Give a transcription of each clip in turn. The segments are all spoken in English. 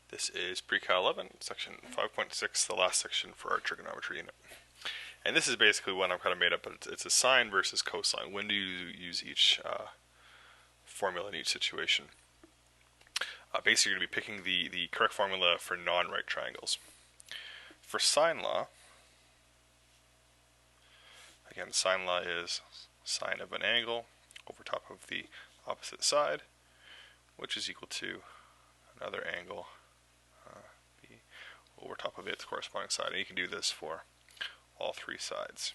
This is Pre-Cal 11, section 5.6, the last section for our trigonometry unit. And this is basically one I've kind of made up, but it's a sine versus cosine. When do you use each formula in each situation? Basically, you're going to be picking the correct formula for non-right triangles. For sine law, again, sine law is sine of an angle over top of the opposite side, which is equal to another angle over top of its corresponding side. And you can do this for all three sides.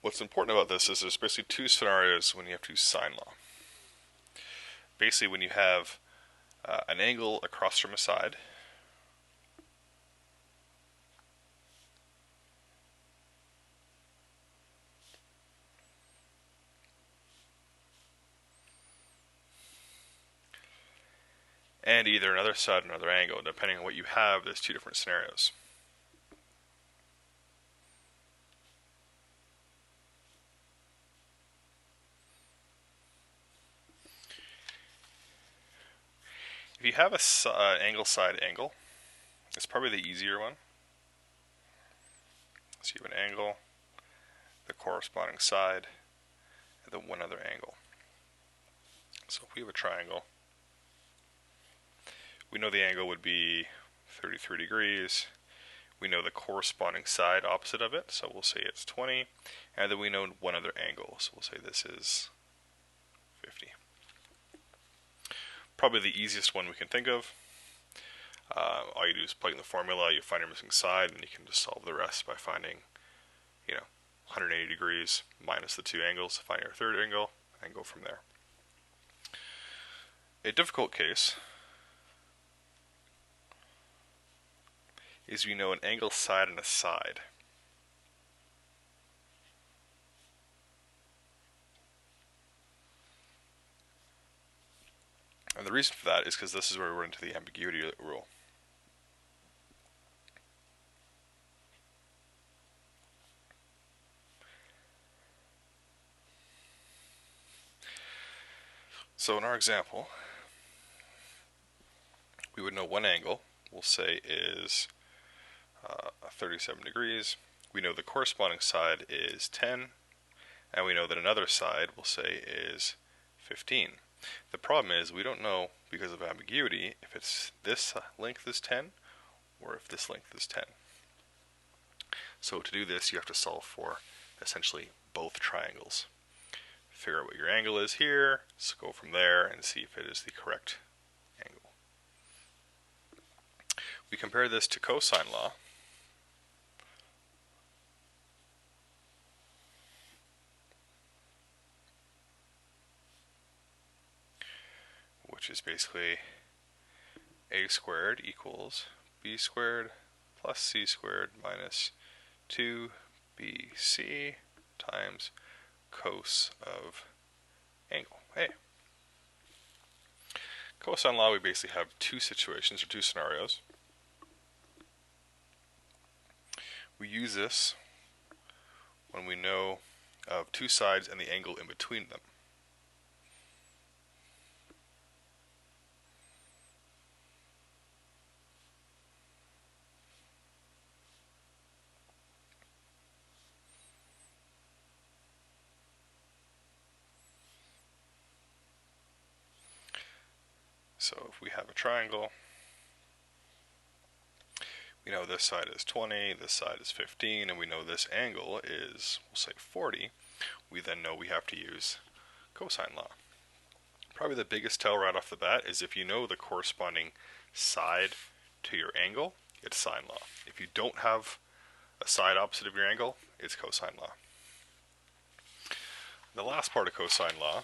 What's important about this is there's basically two scenarios when you have to use sine law. Basically, when you have an angle across from a side, and either another side or another angle. Depending on what you have, there's two different scenarios. If you have a angle side angle, it's probably the easier one. So you have an angle, the corresponding side, and then one other angle. So if we have a triangle, we know the angle would be 33 degrees. We know the corresponding side opposite of it, so we'll say it's 20. And then we know one other angle, so we'll say this is 50. Probably the easiest one we can think of. All you do is plug in the formula, you find your missing side, and you can just solve the rest by finding, 180 degrees minus the two angles to find your third angle, and go from there. A difficult case is we know an angle side and a side. And the reason for that is because this is where we run into the ambiguity rule. So in our example, we would know one angle, we'll say is 37 degrees. We know the corresponding side is 10, and we know that another side, we'll say, is 15. The problem is we don't know, because of ambiguity, if it's this length is 10 or if this length is 10. So to do this, you have to solve for essentially both triangles. Figure out what your angle is here, so go from there and see if it is the correct angle. We compare this to cosine law. Which is basically a squared equals b squared plus c squared minus 2bc times cos of angle A. Cosine law, we basically have two situations or two scenarios. We use this when we know of two sides and the angle in between them. So if we have a triangle, we know this side is 20, this side is 15, and we know this angle is, we'll say 40, we then know we have to use cosine law. Probably the biggest tell right off the bat is if you know the corresponding side to your angle, it's sine law. If you don't have a side opposite of your angle, it's cosine law. The last part of cosine law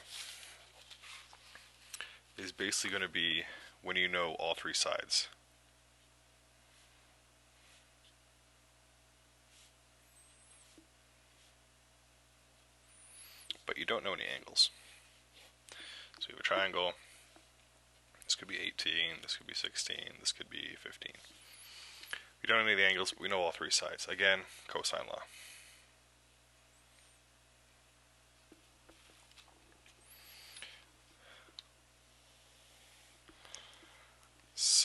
is basically going to be when you know all three sides. But you don't know any angles. So you have a triangle, this could be 18, this could be 16, this could be 15. We don't know any of the angles, but we know all three sides. Again, cosine law.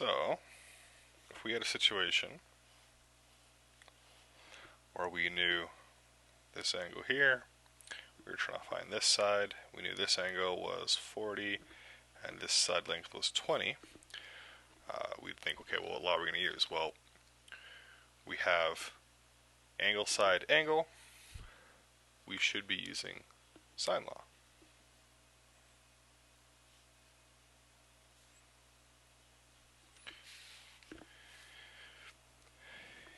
So, if we had a situation where we knew this angle here, we were trying to find this side, we knew this angle was 40 and this side length was 20, we'd think, okay, well, what law are we going to use? Well, we have angle side angle, we should be using sine law.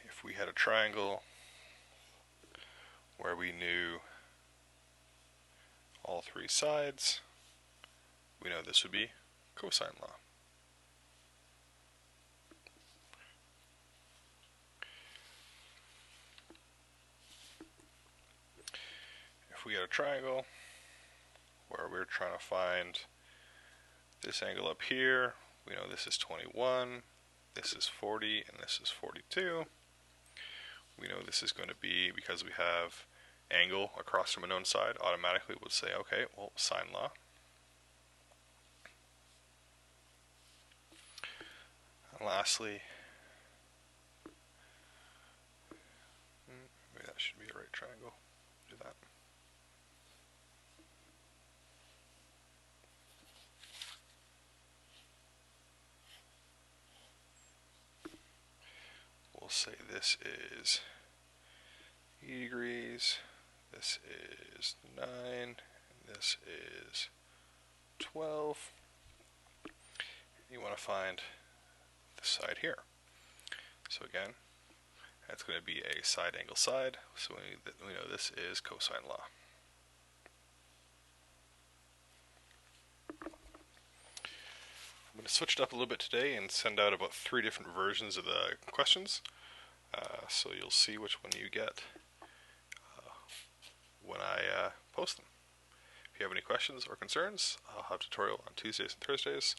If we had a triangle where we knew all three sides, we know this would be cosine law. If we had a triangle where we're trying to find this angle up here, we know this is 21, this is 40, and this is 42. We know this is going to be, because we have angle across from a known side, automatically would say, okay, well, sine law. And lastly, maybe that should be a right triangle. Do that. We'll say this is 80 degrees, this is 9, and this is 12. You want to find the side here. So again, that's going to be a side angle side, so we know this is cosine law. I'm going to switch it up a little bit today and send out about 3 different versions of the questions, so you'll see which one you get when I post them. If you have any questions or concerns, I'll have a tutorial on Tuesdays and Thursdays.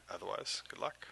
Otherwise, good luck.